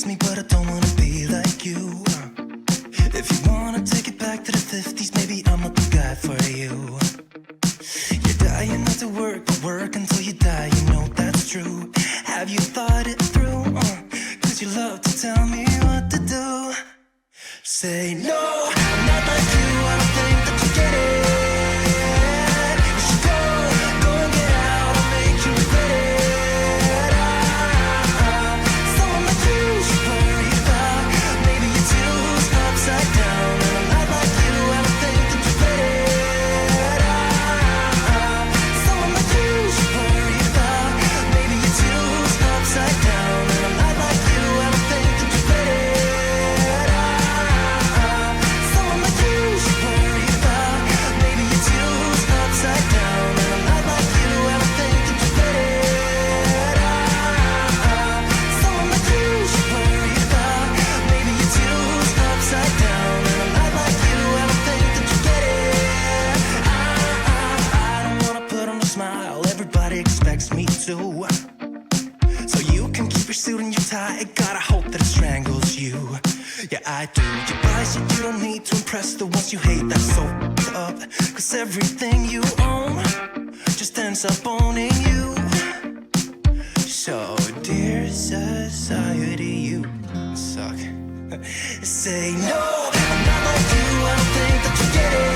me, but I don't wanna be like you. If you wanna take it back to the 50s, maybe I'm not the guy for you. You're dying not to work, but work until you die, you know that's true. Have you thought it through? Cause you love to tell me what to do. Say no, I'm not like you, I don't think that you get it. You should go and get out, I'll make you regret it. Someone like you should worry about. Maybe you're too upside down. And I'm not like you, I don't think that you get it. Someone like you should worry about. Maybe you're too upside down. And I'm not like you, I don't think that you get it. Someone like you should worry about. Maybe you're too upside down. And I'm not like you, I don't think that you get it. Someone like you should worry about. Maybe you're too upside down. And I'm not like you, I don't think that you get it. I don't wanna put on a smile, everybody expects me to. So you can keep your suit and your tie, gotta hope that it strangles you. Yeah, I do. You buy shit you don't need to impress the ones you hate, that's so f***ed up. Cause everything you own just ends up owning you. So, dear society, you suck. Say no, I'm not like you, I don't think that you get it.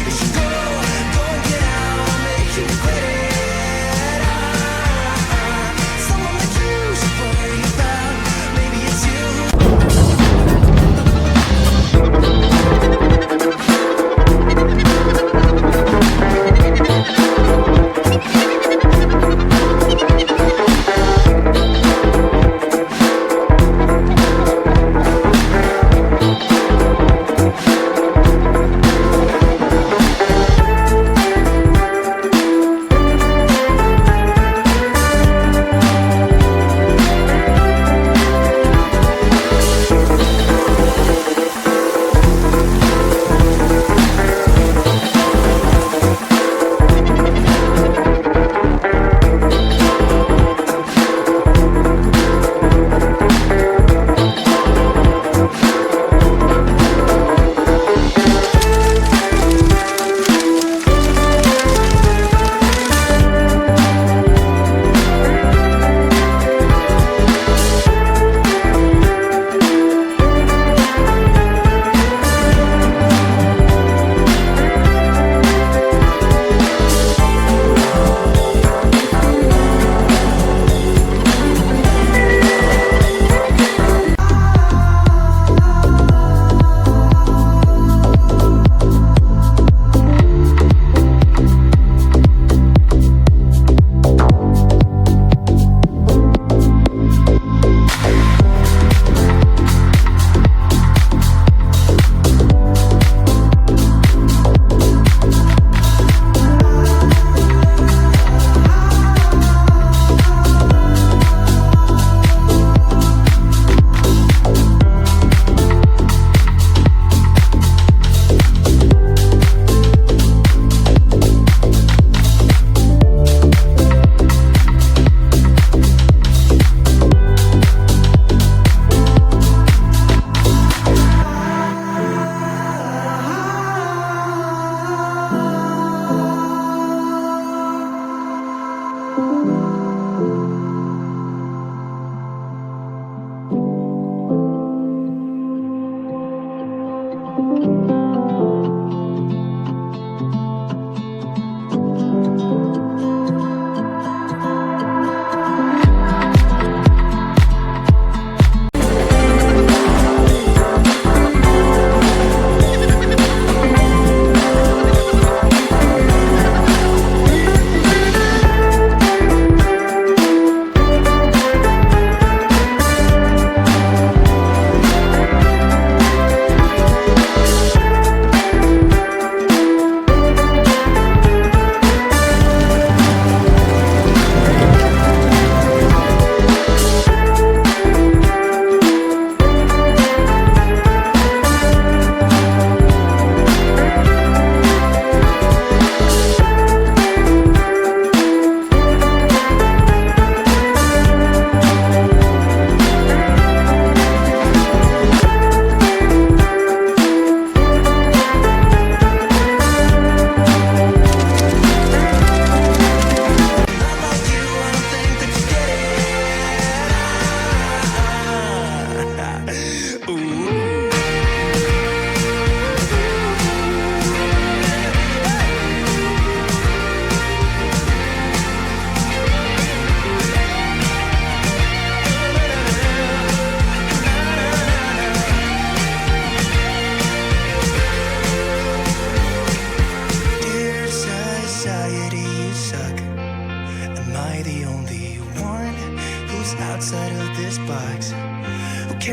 You should go and get out, I'll make you regret it. Someone like you should worry about. Maybe it's you.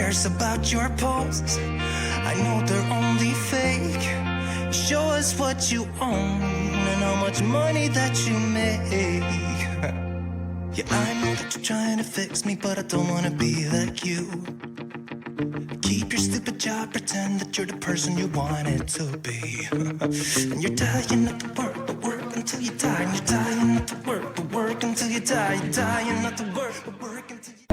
cares about your posts? I know they're only fake. Show us what you own and how much money that you make. Yeah, I know that you're trying to fix me, but I don't wanna be like you. Keep your stupid job, pretend that you're the person you wanted to be. And you're dying not to work, but work until you die. And you're dying not to work, but work until you die. You're dying not to work, but work until you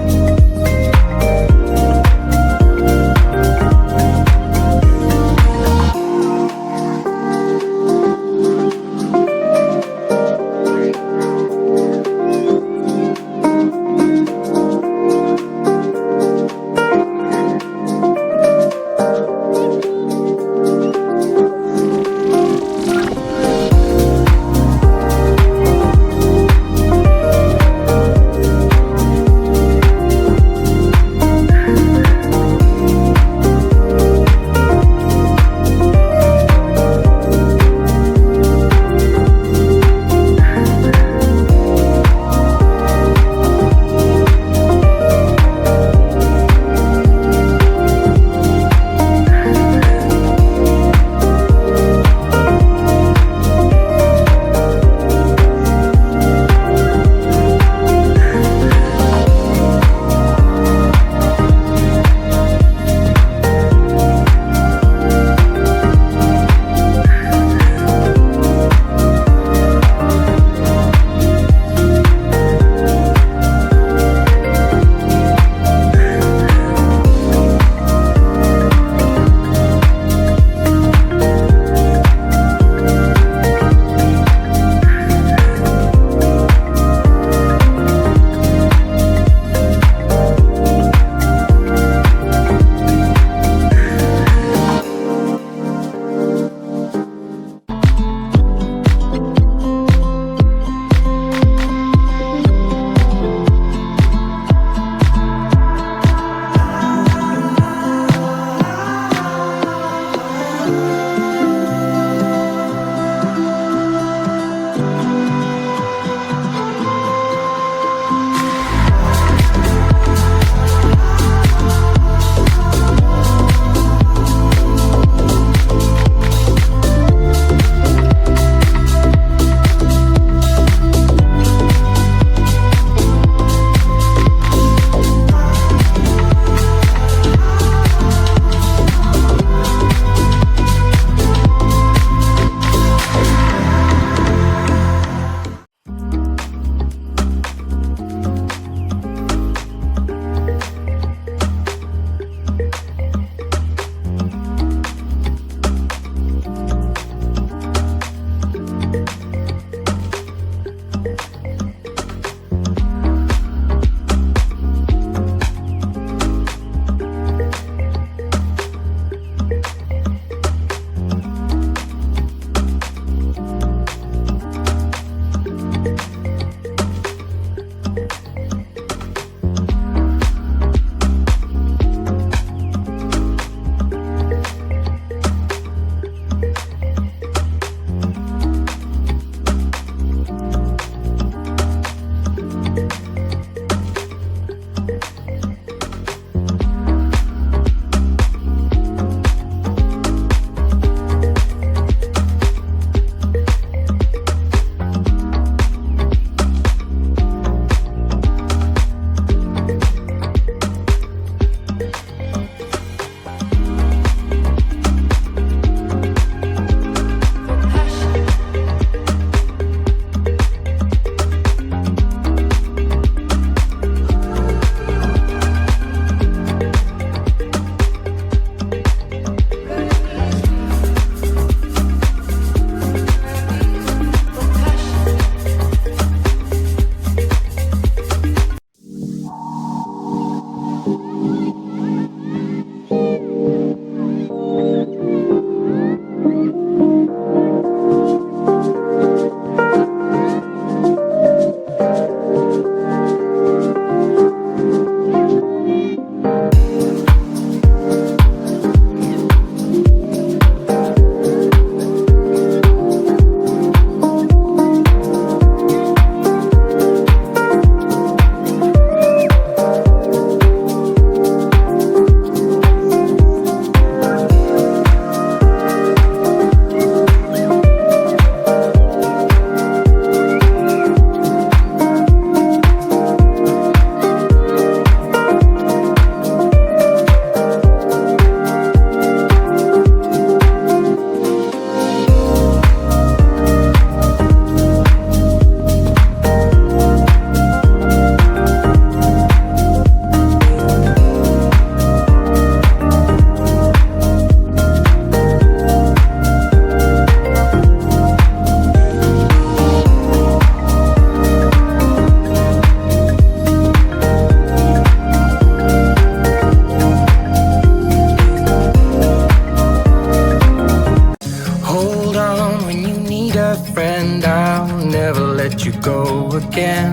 friend, I'll never let you go again.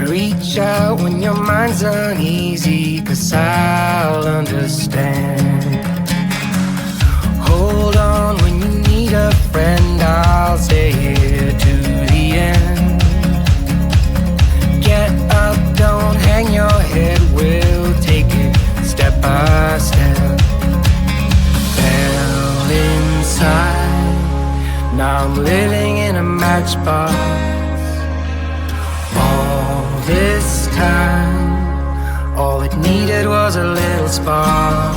Reach out when your mind's uneasy, 'cause I'll understand. Hold on when you need a friend, I'll stay here to the end. Get up, don't hang your head, we'll take it step by step. Fell inside, now I'm living in a matchbox. All this time, all it needed was a little spark.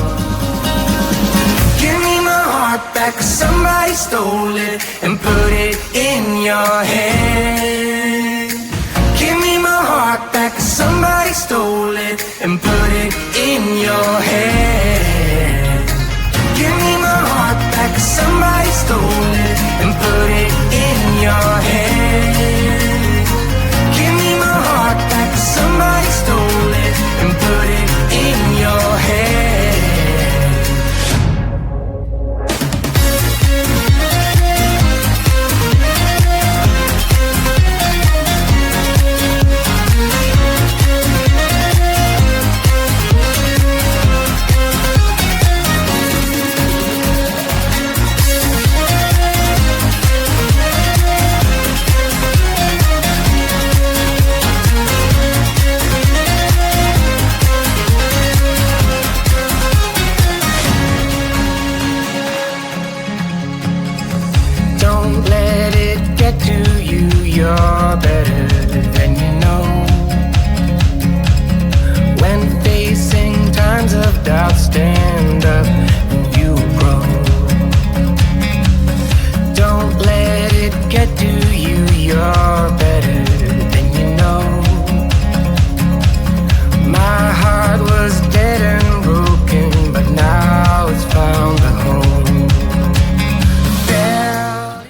Give me my heart back, 'cause somebody stole it and put it in your hand.